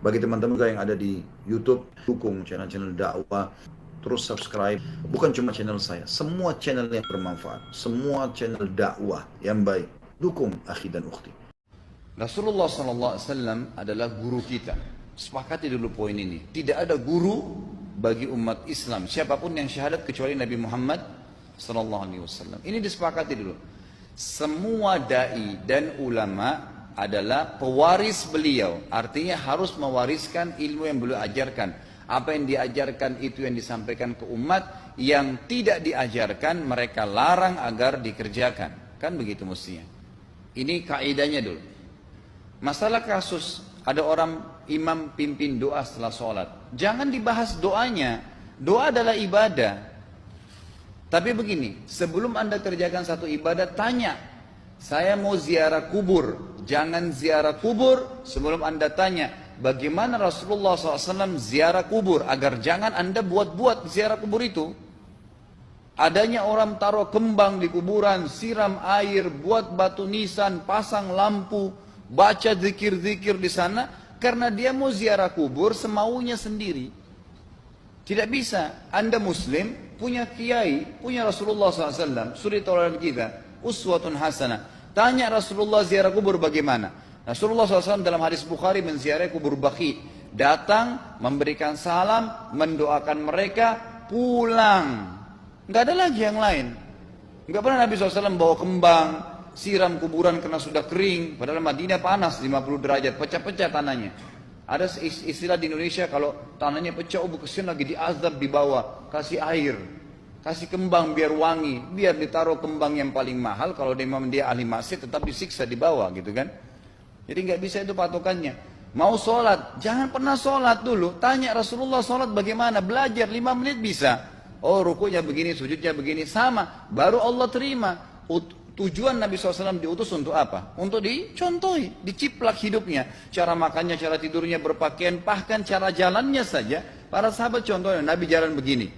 Bagi teman-teman juga yang ada di YouTube, dukung channel-channel dakwah, terus subscribe. Bukan cuma channel saya, semua channel yang bermanfaat, semua channel dakwah yang baik. Dukung akhi dan ukhti. Rasulullah SAW adalah guru kita. Sepakati dulu poin ini. Tidak ada guru bagi umat Islam siapapun yang syahadat kecuali Nabi Muhammad SAW. Ini disepakati dulu. Semua dai dan ulama adalah pewaris beliau. Artinya harus mewariskan ilmu yang beliau ajarkan. Apa yang diajarkan itu yang disampaikan ke umat. Yang tidak diajarkan mereka larang agar dikerjakan. Kan begitu mestinya. Ini kaidahnya dulu. Masalah kasus ada orang imam pimpin doa setelah sholat. Jangan dibahas doanya. Doa adalah ibadah. Tapi begini, sebelum anda kerjakan satu ibadah, tanya. Saya mau ziarah kubur. Jangan ziarah kubur sebelum anda tanya. Bagaimana Rasulullah SAW ziarah kubur. Agar jangan anda buat-buat ziarah kubur itu. Adanya orang taruh kembang di kuburan, siram air, buat batu nisan, pasang lampu, baca zikir-zikir di sana. Karena dia mau ziarah kubur semaunya sendiri. Tidak bisa. Anda muslim, punya kiai, punya Rasulullah SAW, suri tauladan kita, uswatun hasanah. Tanya Rasulullah ziarah kubur bagaimana? Rasulullah SAW dalam hadis Bukhari menziarahi kubur Baqi. Datang, memberikan salam, mendoakan mereka, pulang. Nggak ada lagi yang lain. Nggak pernah Nabi SAW bawa kembang, siram kuburan karena sudah kering. Padahal Madinah panas 50 derajat, pecah-pecah tanahnya. Ada istilah di Indonesia kalau tanahnya pecah, kesian lagi diazab di bawah, kasih air, kasih kembang biar wangi, biar ditaruh kembang yang paling mahal. Kalau dia ahli maksiat tetap disiksa di bawah gitu kan. Jadi nggak bisa itu patokannya. Mau sholat, jangan pernah sholat dulu. Tanya Rasulullah sholat bagaimana, belajar 5 menit bisa. Oh rukunya begini, sujudnya begini, sama. Baru Allah terima. Tujuan Nabi SAW diutus untuk apa? Untuk dicontohi, diciplak hidupnya. Cara makannya, cara tidurnya, berpakaian, bahkan cara jalannya saja. Para sahabat contohnya, Nabi jalan begini.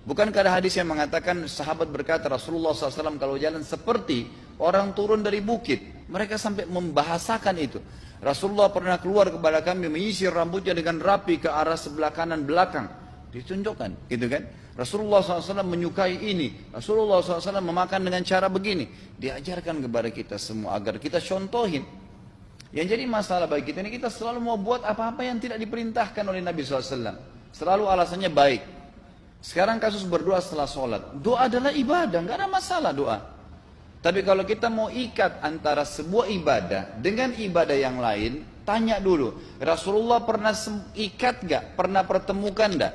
Bukankah ada hadis yang mengatakan sahabat berkata Rasulullah SAW kalau jalan seperti orang turun dari bukit. Mereka sampai membahasakan itu. Rasulullah pernah keluar kepada kami menyisir rambutnya dengan rapi ke arah sebelah kanan belakang. Ditunjukkan, gitu kan? Rasulullah SAW menyukai ini. Rasulullah SAW memakan dengan cara begini. Diajarkan kepada kita semua agar kita contohin. Yang jadi masalah bagi kita ini, kita selalu mau buat apa-apa yang tidak diperintahkan oleh Nabi SAW. Selalu alasannya baik. Sekarang kasus berdoa setelah sholat. Doa adalah ibadah, nggak ada masalah doa. Tapi kalau kita mau ikat antara sebuah ibadah dengan ibadah yang lain, tanya dulu. Rasulullah pernah ikat nggak? Pernah pertemukan nggak?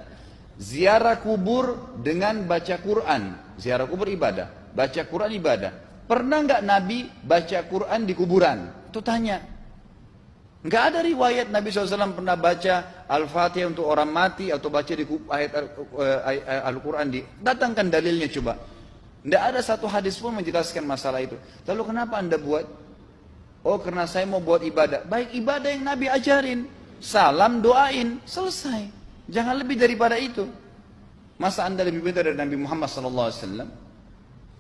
Ziarah kubur dengan baca Quran. Ziarah kubur ibadah, baca Quran ibadah. Pernah nggak Nabi baca Quran di kuburan? Itu tanya. Nggak ada riwayat Nabi SAW pernah baca Al-Fatihah untuk orang mati atau baca di ayat Al-Quran. Datangkan dalilnya coba. Nggak ada satu hadis pun menjelaskan masalah itu. Lalu kenapa anda buat? Oh karena saya mau buat ibadah. Baik ibadah yang Nabi ajarin. Salam doain, selesai. Jangan lebih daripada itu. Masa anda lebih pintar dari Nabi Muhammad SAW?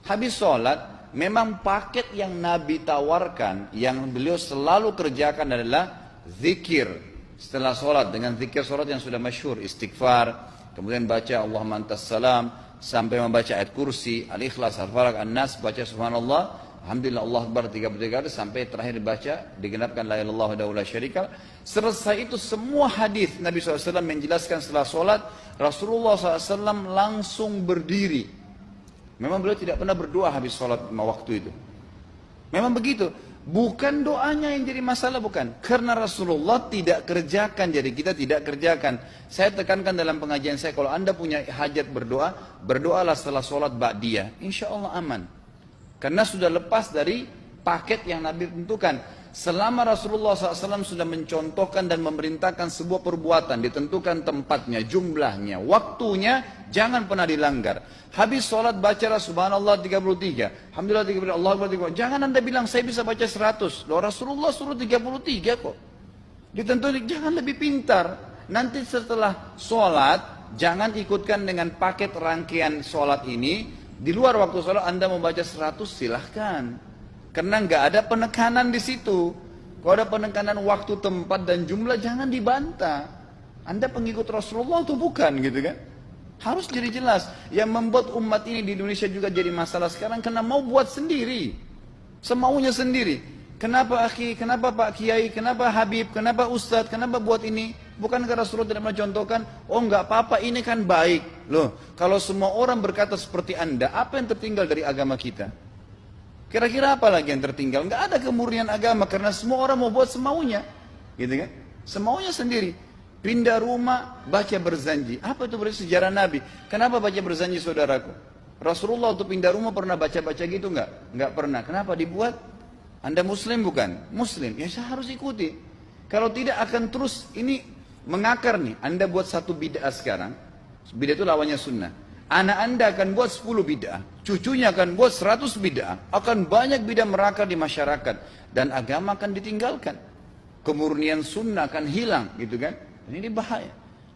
Habis sholat, memang paket yang Nabi tawarkan, yang beliau selalu kerjakan adalah zikir. Setelah sholat, dengan zikir sholat yang sudah masyhur, istighfar, kemudian baca Allahumma antas salam, sampai membaca ayat kursi, al-ikhlas, al-falaq, an-nas, baca subhanallah, alhamdulillah, Allah Akbar 33 kali, sampai terakhir dibaca, digenapkan la ilaha illallah wahdahu la syarika lah. Selesai itu semua hadis Nabi SAW menjelaskan setelah sholat, Rasulullah SAW langsung berdiri. Memang beliau tidak pernah berdoa habis sholat waktu itu. Memang begitu. Bukan doanya yang jadi masalah, bukan. Karena Rasulullah tidak kerjakan, jadi kita tidak kerjakan. Saya tekankan dalam pengajian saya, kalau anda punya hajat berdoa, berdoalah setelah sholat ba'diyah. Insya Allah aman. Karena sudah lepas dari paket yang Nabi tentukan. Selama Rasulullah SAW sudah mencontohkan dan memerintahkan sebuah perbuatan, ditentukan tempatnya, jumlahnya, waktunya, jangan pernah dilanggar. Habis sholat bacalah subhanallah 33, alhamdulillah 33, Allah Akbar 33. Jangan anda bilang saya bisa baca 100. Loh Rasulullah suruh 33 kok. Ditentukan, jangan lebih pintar. Nanti setelah sholat, jangan ikutkan dengan paket rangkaian sholat ini. Di luar waktu sholat anda membaca 100 silahkan. Karena nggak ada penekanan di situ. Kalau ada penekanan waktu, tempat, dan jumlah, jangan dibantah. Anda pengikut Rasulullah atau bukan gitu kan? Harus jadi jelas. Yang membuat umat ini di Indonesia juga jadi masalah sekarang karena mau buat sendiri. Semaunya sendiri. Kenapa akhi, kenapa Pak Kiai, kenapa Habib, kenapa Ustadz, kenapa buat ini? Bukankah Rasulullah tidak mencontohkan? Oh enggak apa-apa, ini kan baik. Loh, kalau semua orang berkata seperti Anda, apa yang tertinggal dari agama kita? Kira-kira apa lagi yang tertinggal? Enggak ada kemurnian agama karena semua orang mau buat semaunya. Gitu kan? Semaunya sendiri. Pindah rumah, baca berzanji. Apa itu berarti sejarah Nabi? Kenapa baca berzanji saudaraku? Rasulullah untuk pindah rumah pernah baca-baca gitu enggak? Enggak pernah. Kenapa dibuat? Anda muslim bukan? Muslim. Ya saya harus ikuti. Kalau tidak akan terus ini mengakar nih. Anda buat satu bid'ah sekarang. Bid'ah itu lawannya sunnah. Anak Anda akan buat 10 bid'ah. Cucunya akan buat 100 bid'ah. Akan banyak bid'ah merakar di masyarakat. Dan agama akan ditinggalkan. Kemurnian sunnah akan hilang gitu kan. Ini bahaya.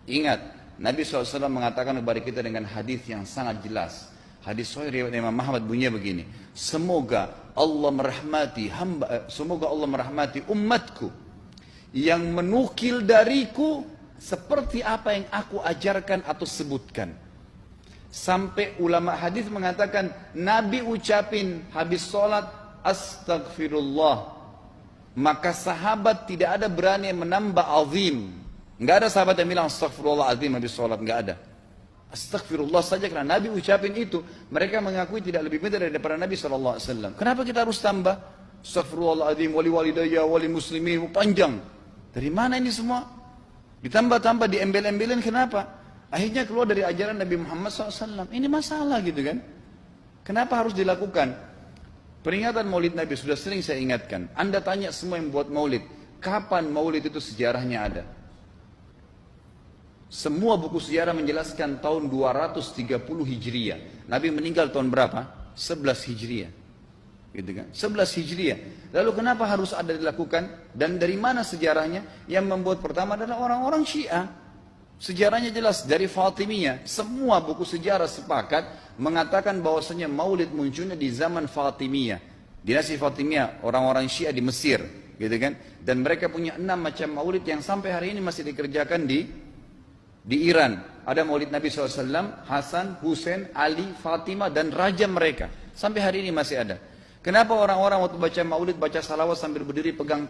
Ingat, Nabi SAW mengatakan kepada kita dengan hadis yang sangat jelas. Hadis sahih riwayat Imam Ahmad bunyinya begini. Semoga Allah merahmati umatku yang menukil dariku seperti apa yang aku ajarkan atau sebutkan. Sampai ulama hadis mengatakan Nabi ucapin habis sholat astagfirullah, maka sahabat tidak ada berani menambah azim. Enggak ada sahabat yang bilang astagfirullahaladzim habis sholat, enggak ada. Astagfirullah saja karena Nabi ucapin itu. Mereka mengakui tidak lebih pintar daripada Nabi SAW. Kenapa kita harus tambah? Astagfirullahaladzim, wali walidayya, wali muslimin, panjang. Dari mana ini semua? Ditambah-tambah, diembel-embelin, kenapa? Akhirnya keluar dari ajaran Nabi Muhammad SAW. Ini masalah gitu kan? Kenapa harus dilakukan? Peringatan maulid Nabi sudah sering saya ingatkan. Anda tanya semua yang buat maulid. Kapan maulid itu sejarahnya ada? Semua buku sejarah menjelaskan tahun 230 Hijriah. Nabi meninggal tahun berapa? 11 Hijriah. Gitu kan? 11 Hijriah. Lalu kenapa harus ada dilakukan? Dan dari mana sejarahnya? Yang membuat pertama adalah orang-orang Syiah. Sejarahnya jelas dari Fatimiyah. Semua buku sejarah sepakat mengatakan bahwasanya maulid munculnya di zaman Fatimiyah. Dinasti Fatimiyah, orang-orang Syiah di Mesir. Gitu kan? Dan mereka punya 6 macam maulid yang sampai hari ini masih dikerjakan di Iran. Ada maulid Nabi SAW, Hasan, Husain, Ali, Fatimah, dan raja mereka. Sampai hari ini masih ada. Kenapa orang-orang waktu baca maulid, baca salawat sambil berdiri pegang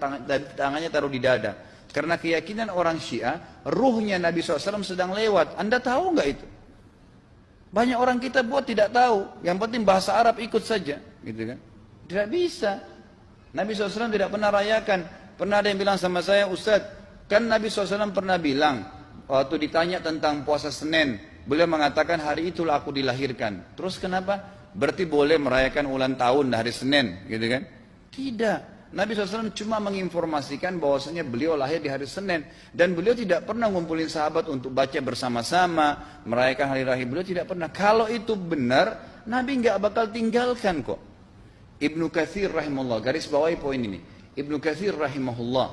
tangannya taruh di dada? Karena keyakinan orang Syiah, ruhnya Nabi SAW sedang lewat. Anda tahu nggak itu? Banyak orang kita buat tidak tahu. Yang penting bahasa Arab ikut saja. Gitu kan? Tidak bisa. Nabi SAW tidak pernah rayakan. Pernah ada yang bilang sama saya, Ustaz, kan Nabi SAW pernah bilang, waktu ditanya tentang puasa Senin, beliau mengatakan hari itulah aku dilahirkan. Terus kenapa? Berarti boleh merayakan ulang tahun hari Senin, gitu kan? Tidak. Nabi SAW cuma menginformasikan bahwasanya beliau lahir di hari Senin. Dan beliau tidak pernah ngumpulin sahabat untuk baca bersama-sama, merayakan hari raya. Beliau tidak pernah. Kalau itu benar, Nabi nggak bakal tinggalkan kok. Ibnu Katsir rahimahullah, garis bawahi poin ini. Ibnu Katsir rahimahullah,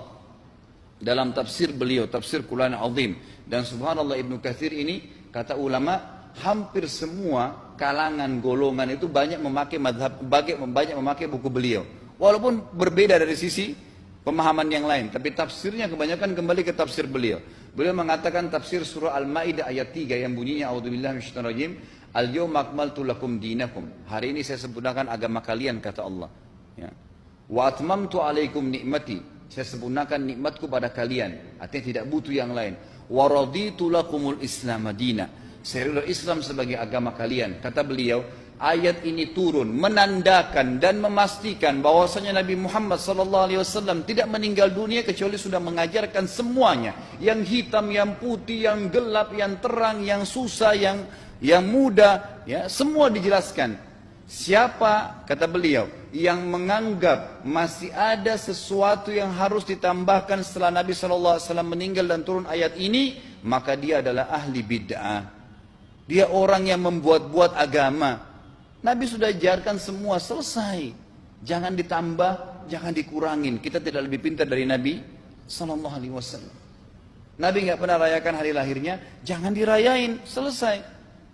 dalam tafsir beliau, tafsir Quran Azim. Dan subhanallah Ibnu Katsir ini, kata ulama, hampir semua kalangan golongan itu banyak memakai banyak memakai buku beliau. Walaupun berbeda dari sisi pemahaman yang lain. Tapi tafsirnya kebanyakan kembali ke tafsir beliau. Beliau mengatakan tafsir surah Al-Ma'idah ayat 3 yang bunyinya A'udzubillahi minasyaitonirrajim. Al-yawma akmaltu lakum dinakum. Hari ini saya sempurnakan agama kalian, kata Allah. Ya. Wa atmamtu alaikum ni'mati. Saya sempurnakan nikmatku pada kalian. Artinya tidak butuh yang lain. Wa raditu lakumul Islam madina. Saya ridho Islam sebagai agama kalian. Kata beliau, ayat ini turun menandakan dan memastikan bahwasanya Nabi Muhammad SAW tidak meninggal dunia kecuali sudah mengajarkan semuanya. Yang hitam, yang putih, yang gelap, yang terang, yang susah, yang muda, ya, semua dijelaskan. Siapa, kata beliau, yang menganggap masih ada sesuatu yang harus ditambahkan setelah Nabi SAW meninggal dan turun ayat ini, maka dia adalah ahli bid'ah. Dia orang yang membuat-buat agama. Nabi sudah ajarkan semua, selesai. Jangan ditambah, jangan dikurangin. Kita tidak lebih pintar dari Nabi SAW. Nabi nggak pernah rayakan hari lahirnya, jangan dirayain, selesai.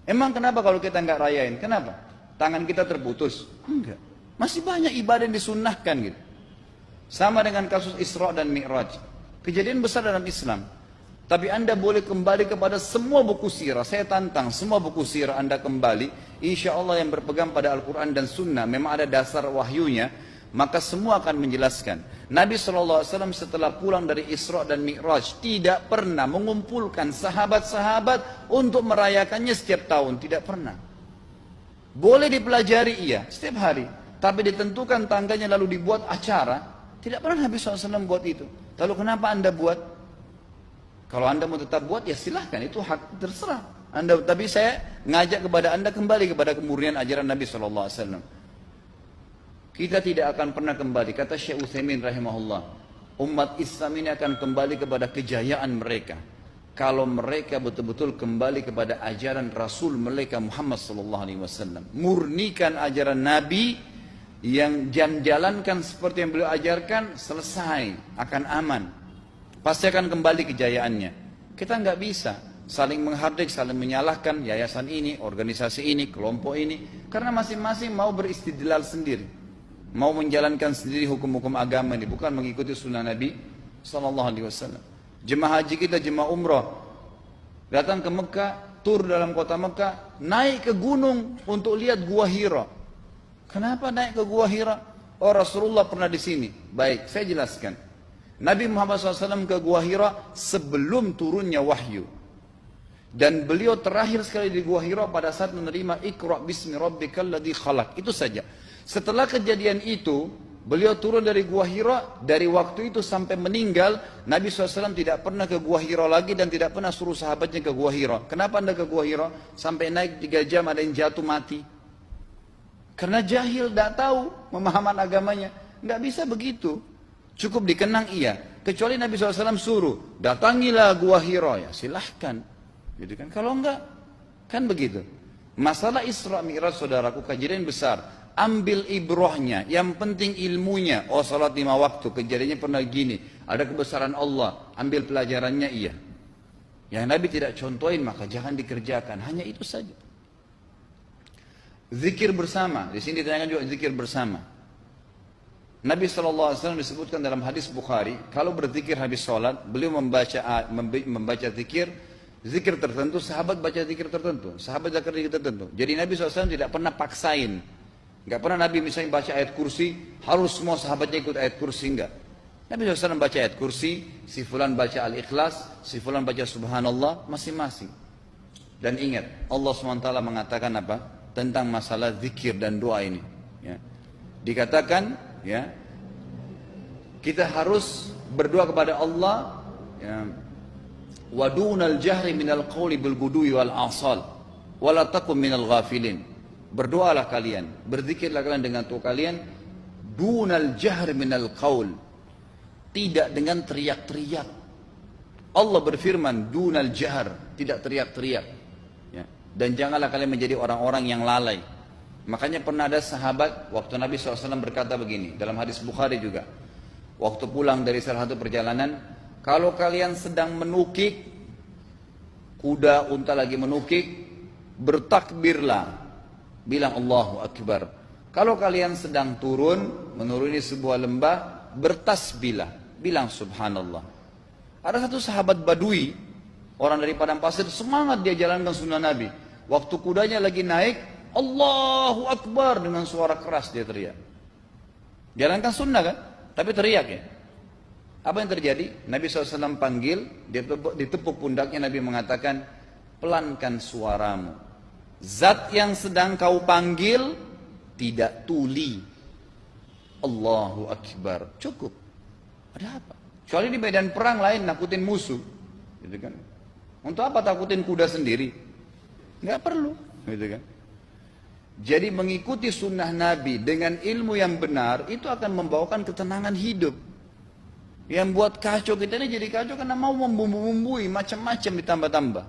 Emang kenapa kalau kita nggak rayain? Kenapa? Tangan kita terputus? Enggak. Masih banyak ibadah yang disunnahkan gitu. Sama dengan kasus Isra dan Mi'raj. Kejadian besar dalam Islam. Tapi Anda boleh kembali kepada semua buku sirah. Saya tantang semua buku sirah Anda kembali. Insya Allah yang berpegang pada Al-Quran dan Sunnah, memang ada dasar wahyunya, maka semua akan menjelaskan. Nabi SAW setelah pulang dari Isra dan Mi'raj tidak pernah mengumpulkan sahabat-sahabat untuk merayakannya setiap tahun. Tidak pernah. Boleh dipelajari iya, setiap hari. Tapi ditentukan tanggalnya lalu dibuat acara. Tidak pernah Nabi SAW buat itu. Lalu kenapa Anda buat? Kalau Anda mau tetap buat, ya silahkan. Itu hak terserah Anda. Tapi saya ngajak kepada Anda kembali kepada kemurnian ajaran Nabi SAW. Kita tidak akan pernah kembali. Kata Syekh Utsaimin rahimahullah, umat Islam ini akan kembali kepada kejayaan mereka kalau mereka betul-betul kembali kepada ajaran Rasul mereka Muhammad SAW. Murnikan ajaran Nabi, yang jalankan seperti yang beliau ajarkan, selesai, akan aman, pasti akan kembali kejayaannya. Kita nggak bisa saling menghardik, saling menyalahkan yayasan ini, organisasi ini, kelompok ini, karena masing-masing mau beristidlal sendiri, mau menjalankan sendiri hukum-hukum agama ini, bukan mengikuti sunnah Nabi SAW. Jemaah haji kita, jemaah umrah, datang ke Mekah, tur dalam kota Mekah, naik ke gunung untuk lihat Gua Hira. Kenapa naik ke Gua Hira? Oh, Rasulullah pernah di sini. Baik, saya jelaskan. Nabi Muhammad SAW ke Gua Hira sebelum turunnya wahyu. Dan beliau terakhir sekali di Gua Hira pada saat menerima Iqra bismi rabbikal ladzi khalaq. Itu saja. Setelah kejadian itu, beliau turun dari Gua Hira. Dari waktu itu sampai meninggal, Nabi SAW tidak pernah ke Gua Hira lagi dan tidak pernah suruh sahabatnya ke Gua Hira. Kenapa Anda ke Gua Hira? Sampai naik 3 jam ada yang jatuh mati. Karena jahil, tidak tahu pemahaman agamanya. Nggak bisa begitu. Cukup dikenang iya. Kecuali Nabi SAW suruh, datangilah Gua Hira. Ya silahkan. Gitu kan? Kalau enggak, kan begitu. Masalah Isra Mi'raj, saudaraku, kejadian besar. Ambil ibrahnya, yang penting ilmunya. Oh, salat 5 waktu, kejadiannya pernah gini. Ada kebesaran Allah, ambil pelajarannya iya. Yang Nabi tidak contohin, maka jangan dikerjakan. Hanya itu saja. Zikir bersama, di sini ditanyakan juga zikir bersama. Nabi SAW disebutkan dalam hadis Bukhari, kalau berzikir habis sholat, beliau membaca zikir tertentu, sahabat baca zikir tertentu, sahabat baca zikir tertentu. Jadi Nabi SAW tidak pernah paksain. Enggak pernah Nabi misalnya baca ayat kursi, harus semua sahabatnya ikut ayat kursi, enggak. Nabi SAW baca ayat kursi, si fulan baca al-ikhlas, si fulan baca subhanallah, masing-masing. Dan ingat, Allah SWT mengatakan apa? Tentang masalah zikir dan doa ini, ya. Dikatakan, ya, kita harus berdoa kepada Allah, ya, wa dunal jahri minal qawli bil gudui wal asal wa la takum minal ghafilin. Berdoalah kalian, berzikirlah kalian dengan doa kalian, dunal jahri minal qaul, tidak dengan teriak-teriak. Allah berfirman dunal jahr, tidak teriak-teriak. Dan janganlah kalian menjadi orang-orang yang lalai. Makanya pernah ada sahabat, waktu Nabi SAW berkata begini, dalam hadis Bukhari juga. Waktu pulang dari salah satu perjalanan, kalau kalian sedang menukik, kuda, unta lagi menukik, bertakbirlah. Bilang Allahu Akbar. Kalau kalian sedang turun, menuruni sebuah lembah, bertasbihlah. Bilang Subhanallah. Ada satu sahabat Badui, orang dari padang pasir, semangat dia jalankan sunnah Nabi. Waktu kudanya lagi naik, Allahu Akbar, dengan suara keras dia teriak. Jalankan sunnah kan? Tapi teriak ya. Apa yang terjadi? Nabi SAW panggil, dia ditepuk pundaknya, Nabi mengatakan, pelankan suaramu. Zat yang sedang kau panggil tidak tuli. Allahu Akbar. Cukup. Ada apa? Kecuali di medan perang lain nakutin musuh. Gitu kan? Untuk apa takutin kuda sendiri? Nggak perlu, gitu kan? Jadi mengikuti sunnah Nabi dengan ilmu yang benar itu akan membawakan ketenangan hidup. Yang buat kacau kita ini jadi kacau karena mau membumbu-bumbui macam-macam ditambah-tambah.